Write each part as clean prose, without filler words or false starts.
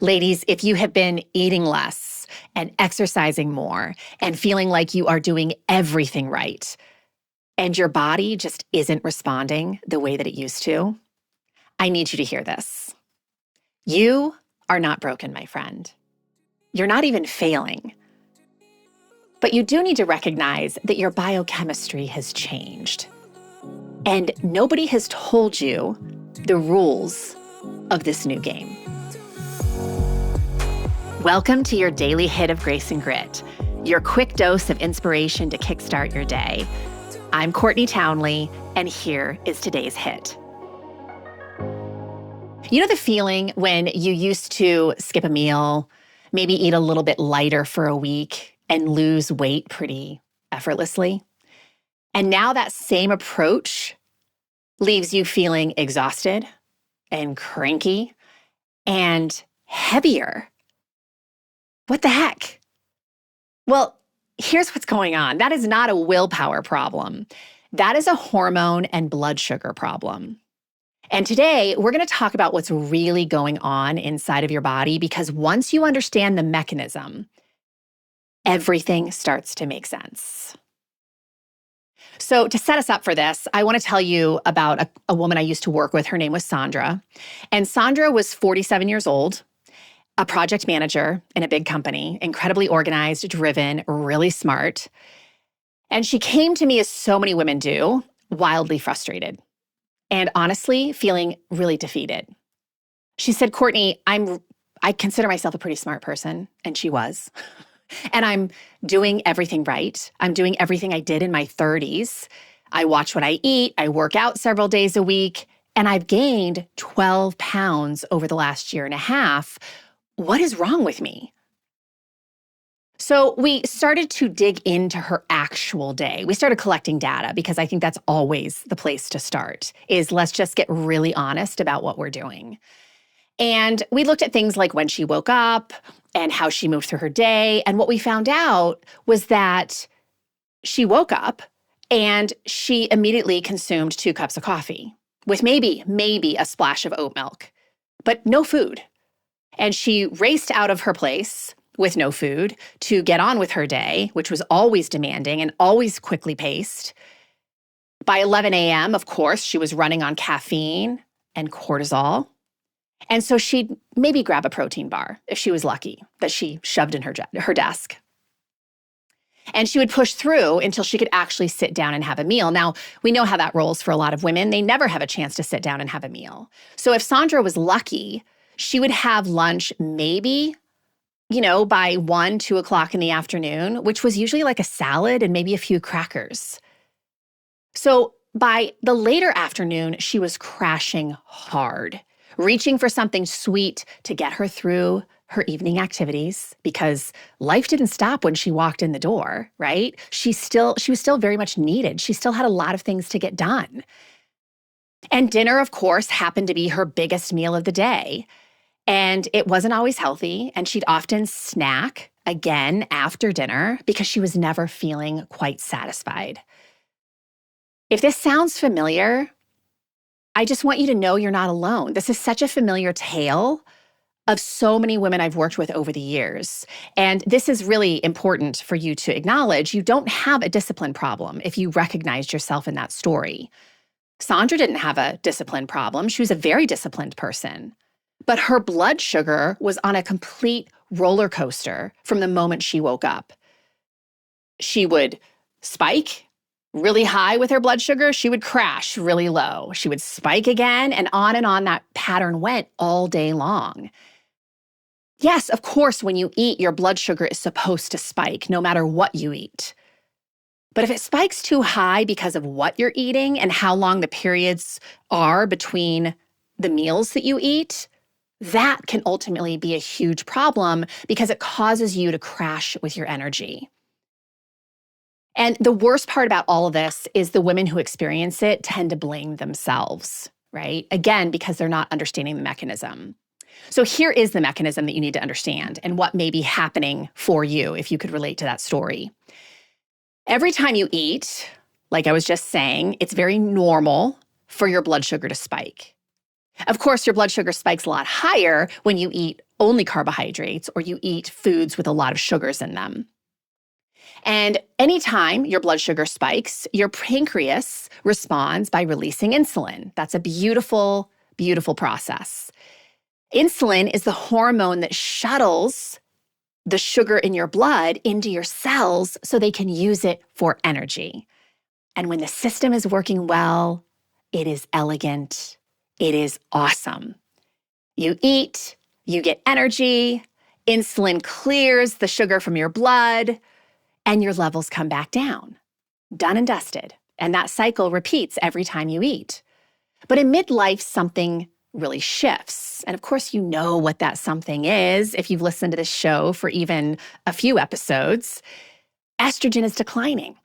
Ladies, if you have been eating less and exercising more and feeling like you are doing everything right, and your body just isn't responding the way that it used to, I need you to hear this. You are not broken, my friend. You're not even failing. But you do need to recognize that your biochemistry has changed. And nobody has told you the rules of this new game. Welcome to your daily hit of grace and grit, your quick dose of inspiration to kickstart your day. I'm Courtney Townley, and here is today's hit. You know the feeling when you used to skip a meal, maybe eat a little bit lighter for a week, and lose weight pretty effortlessly? And now that same approach leaves you feeling exhausted and cranky and heavier. What the heck? Well, here's what's going on. That is not a willpower problem. That is a hormone and blood sugar problem. And today, we're going to talk about what's really going on inside of your body, because once you understand the mechanism, everything starts to make sense. So to set us up for this, I want to tell you about a woman I used to work with. Her name was Sandra. And Sandra was 47 years old, a project manager in a big company, incredibly organized, driven, really smart. And she came to me, as so many women do, wildly frustrated and honestly feeling really defeated. She said, Courtney, I consider myself a pretty smart person, and she was. And I'm doing everything right. I'm doing everything I did in my 30s. I watch what I eat. I work out several days a week, and I've gained 12 pounds over the last year and a half. What is wrong with me? So we started to dig into her actual day. We started collecting data, because I think that's always the place to start, is let's just get really honest about what we're doing. And we looked at things like when she woke up and how she moved through her day. And what we found out was that she woke up and she immediately consumed 2 cups of coffee with maybe a splash of oat milk, but no food. And she raced out of her place with no food to get on with her day, which was always demanding and always quickly paced. By 11 a.m., of course, she was running on caffeine and cortisol. And so she'd maybe grab a protein bar if she was lucky that she shoved in her desk. And she would push through until she could actually sit down and have a meal. Now, we know how that rolls for a lot of women. They never have a chance to sit down and have a meal. So if Sandra was lucky, she would have lunch maybe, by 1, 2 o'clock in the afternoon, which was usually like a salad and maybe a few crackers. So by the later afternoon, she was crashing hard, reaching for something sweet to get her through her evening activities, because life didn't stop when she walked in the door, right? She was still very much needed. She still had a lot of things to get done. And dinner, of course, happened to be her biggest meal of the day. And it wasn't always healthy, and she'd often snack again after dinner because she was never feeling quite satisfied. If this sounds familiar, I just want you to know you're not alone. This is such a familiar tale of so many women I've worked with over the years. And this is really important for you to acknowledge. You don't have a discipline problem if you recognized yourself in that story. Sandra didn't have a discipline problem. She was a very disciplined person. But her blood sugar was on a complete roller coaster from the moment she woke up. She would spike really high with her blood sugar. She would crash really low. She would spike again, and on that pattern went all day long. Yes, of course, when you eat, your blood sugar is supposed to spike no matter what you eat. But if it spikes too high because of what you're eating and how long the periods are between the meals that you eat, that can ultimately be a huge problem, because it causes you to crash with your energy. And the worst part about all of this is the women who experience it tend to blame themselves, right? Again, because they're not understanding the mechanism. So here is the mechanism that you need to understand and what may be happening for you if you could relate to that story. Every time you eat, like I was just saying, it's very normal for your blood sugar to spike. Of course, your blood sugar spikes a lot higher when you eat only carbohydrates or you eat foods with a lot of sugars in them. And anytime your blood sugar spikes, your pancreas responds by releasing insulin. That's a beautiful, beautiful process. Insulin is the hormone that shuttles the sugar in your blood into your cells so they can use it for energy. And when the system is working well, it is elegant. It is awesome. You eat, you get energy, insulin clears the sugar from your blood, and your levels come back down. Done and dusted. And that cycle repeats every time you eat. But in midlife, something really shifts. And of course, you know what that something is if you've listened to this show for even a few episodes. Estrogen is declining,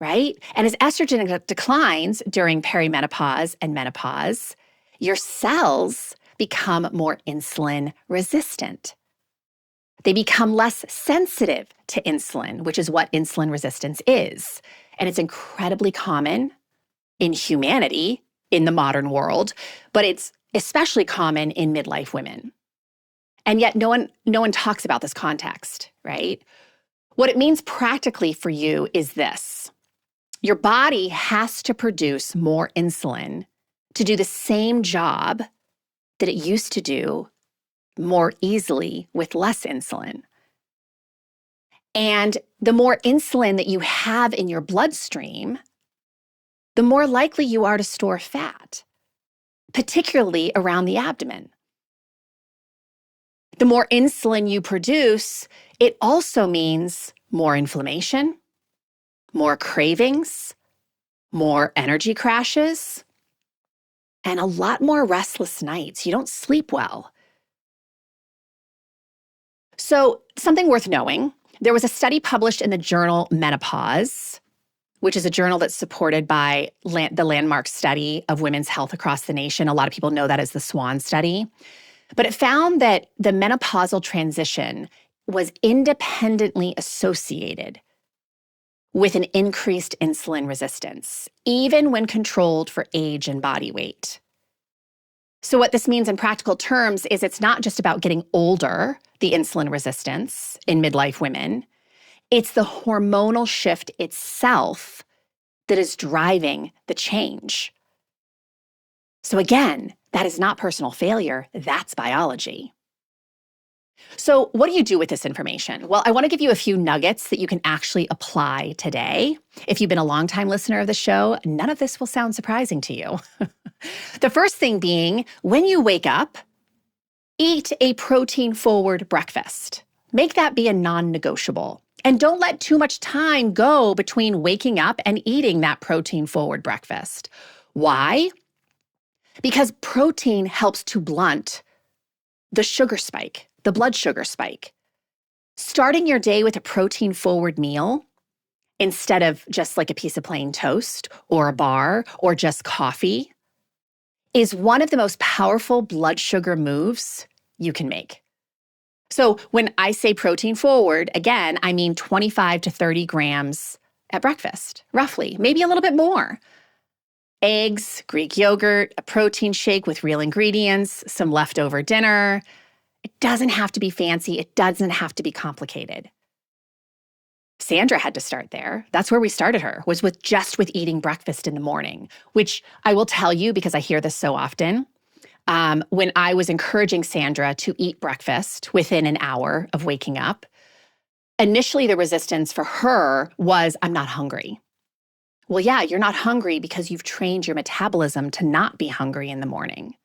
right? And as estrogen declines during perimenopause and menopause, your cells become more insulin resistant. They become less sensitive to insulin, which is what insulin resistance is. And it's incredibly common in humanity in the modern world, but it's especially common in midlife women. And yet no one talks about this context, right? What it means practically for you is this. Your body has to produce more insulin to do the same job that it used to do more easily with less insulin. And the more insulin that you have in your bloodstream, the more likely you are to store fat, particularly around the abdomen. The more insulin you produce, it also means more inflammation, more cravings, more energy crashes, and a lot more restless nights. You don't sleep well. So, something worth knowing, there was a study published in the journal Menopause, which is a journal that's supported by the landmark study of women's health across the nation. A lot of people know that as the SWAN study. But it found that the menopausal transition was independently associated with an increased insulin resistance, even when controlled for age and body weight. So what this means in practical terms is it's not just about getting older, the insulin resistance in midlife women. It's the hormonal shift itself that is driving the change. So again, that is not personal failure, that's biology. So what do you do with this information? Well, I want to give you a few nuggets that you can actually apply today. If you've been a longtime listener of the show, none of this will sound surprising to you. The first thing being, when you wake up, eat a protein-forward breakfast. Make that be a non-negotiable. And don't let too much time go between waking up and eating that protein-forward breakfast. Why? Because protein helps to blunt the sugar spike, the blood sugar spike. Starting your day with a protein-forward meal instead of just like a piece of plain toast or a bar or just coffee is one of the most powerful blood sugar moves you can make. So when I say protein forward, again, I mean 25 to 30 grams at breakfast, roughly, maybe a little bit more. Eggs, Greek yogurt, a protein shake with real ingredients, some leftover dinner. It doesn't have to be fancy. It doesn't have to be complicated. Sandra had to start there. That's where we started her, was with eating breakfast in the morning, which I will tell you because I hear this so often. When I was encouraging Sandra to eat breakfast within an hour of waking up, initially the resistance for her was, I'm not hungry. Well, yeah, you're not hungry because you've trained your metabolism to not be hungry in the morning.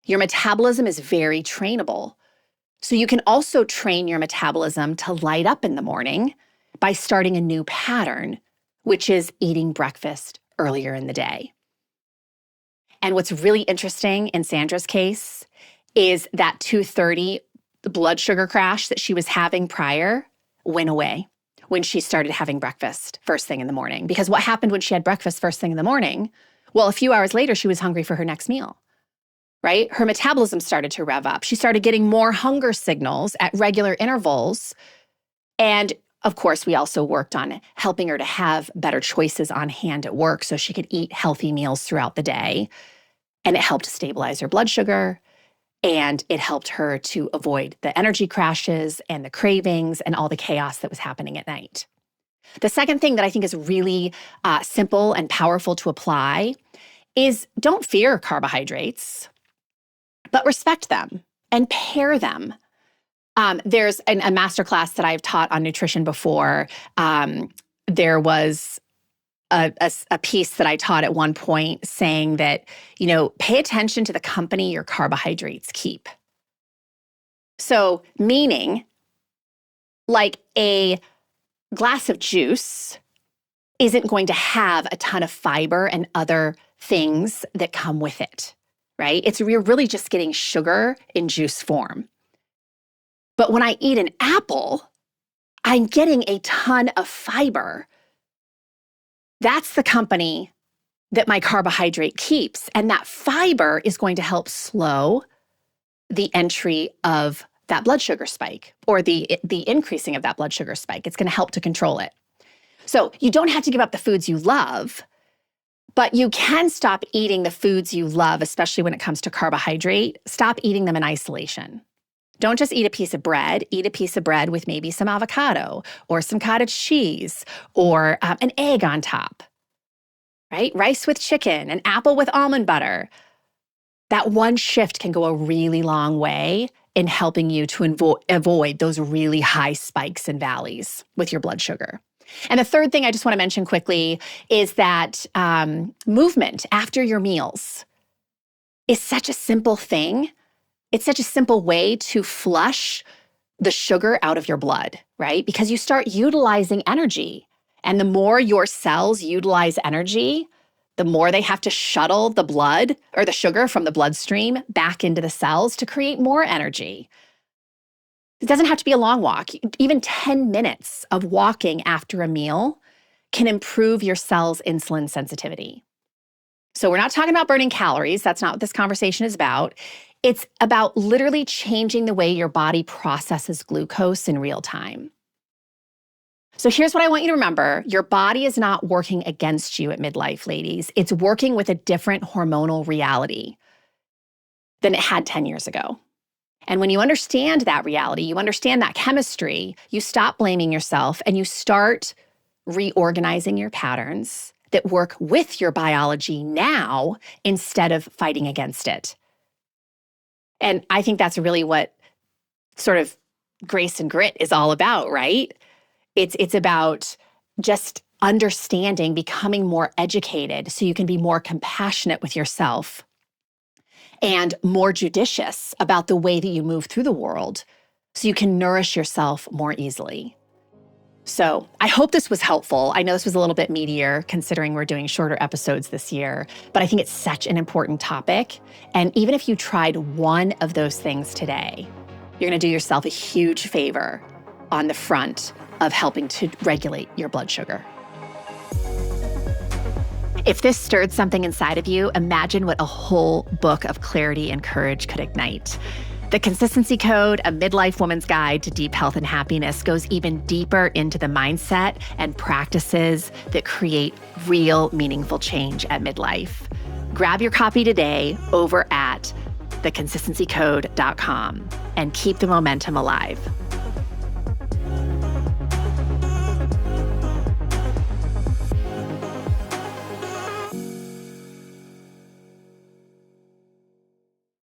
Your metabolism is very trainable. So you can also train your metabolism to light up in the morning by starting a new pattern, which is eating breakfast earlier in the day. And what's really interesting in Sandra's case is that 230 blood sugar crash that she was having prior went away when she started having breakfast first thing in the morning. Because what happened when she had breakfast first thing in the morning? Well, a few hours later, she was hungry for her next meal, right? Her metabolism started to rev up. She started getting more hunger signals at regular intervals. And of course, we also worked on helping her to have better choices on hand at work so she could eat healthy meals throughout the day. And it helped stabilize her blood sugar. And it helped her to avoid the energy crashes and the cravings and all the chaos that was happening at night. The second thing that I think is really simple and powerful to apply is don't fear carbohydrates, but respect them and pair them. There's a masterclass that I've taught on nutrition before. There was a piece that I taught at one point saying that, pay attention to the company your carbohydrates keep. So meaning like a glass of juice isn't going to have a ton of fiber and other things that come with it, right? You're really just getting sugar in juice form. But when I eat an apple, I'm getting a ton of fiber. That's the company that my carbohydrate keeps. And that fiber is going to help slow the entry of that blood sugar spike or the increasing of that blood sugar spike. It's going to help to control it. So you don't have to give up the foods you love, but you can stop eating the foods you love, especially when it comes to carbohydrate. Stop eating them in isolation. Don't just eat a piece of bread. Eat a piece of bread with maybe some avocado or some cottage cheese or an egg on top, right? Rice with chicken, an apple with almond butter. That one shift can go a really long way in helping you to avoid those really high spikes and valleys with your blood sugar. And the third thing I just want to mention quickly is that movement after your meals is such a simple thing. It's such a simple way to flush the sugar out of your blood, right? Because you start utilizing energy. And the more your cells utilize energy, the more they have to shuttle the blood or the sugar from the bloodstream back into the cells to create more energy. It doesn't have to be a long walk. Even 10 minutes of walking after a meal can improve your cell's insulin sensitivity. So we're not talking about burning calories. That's not what this conversation is about. It's about literally changing the way your body processes glucose in real time. So here's what I want you to remember. Your body is not working against you at midlife, ladies. It's working with a different hormonal reality than it had 10 years ago. And when you understand that reality, you understand that chemistry, you stop blaming yourself and you start reorganizing your patterns that work with your biology now instead of fighting against it. And I think that's really what sort of grace and grit is all about, right? It's about just understanding, becoming more educated so you can be more compassionate with yourself and more judicious about the way that you move through the world so you can nourish yourself more easily. So I hope this was helpful. I know this was a little bit meatier considering we're doing shorter episodes this year, but I think it's such an important topic. And even if you tried one of those things today, you're going to do yourself a huge favor on the front of helping to regulate your blood sugar. If this stirred something inside of you, imagine what a whole book of clarity and courage could ignite. The Consistency Code, a midlife woman's guide to deep health and happiness, goes even deeper into the mindset and practices that create real, meaningful change at midlife. Grab your copy today over at theconsistencycode.com and keep the momentum alive.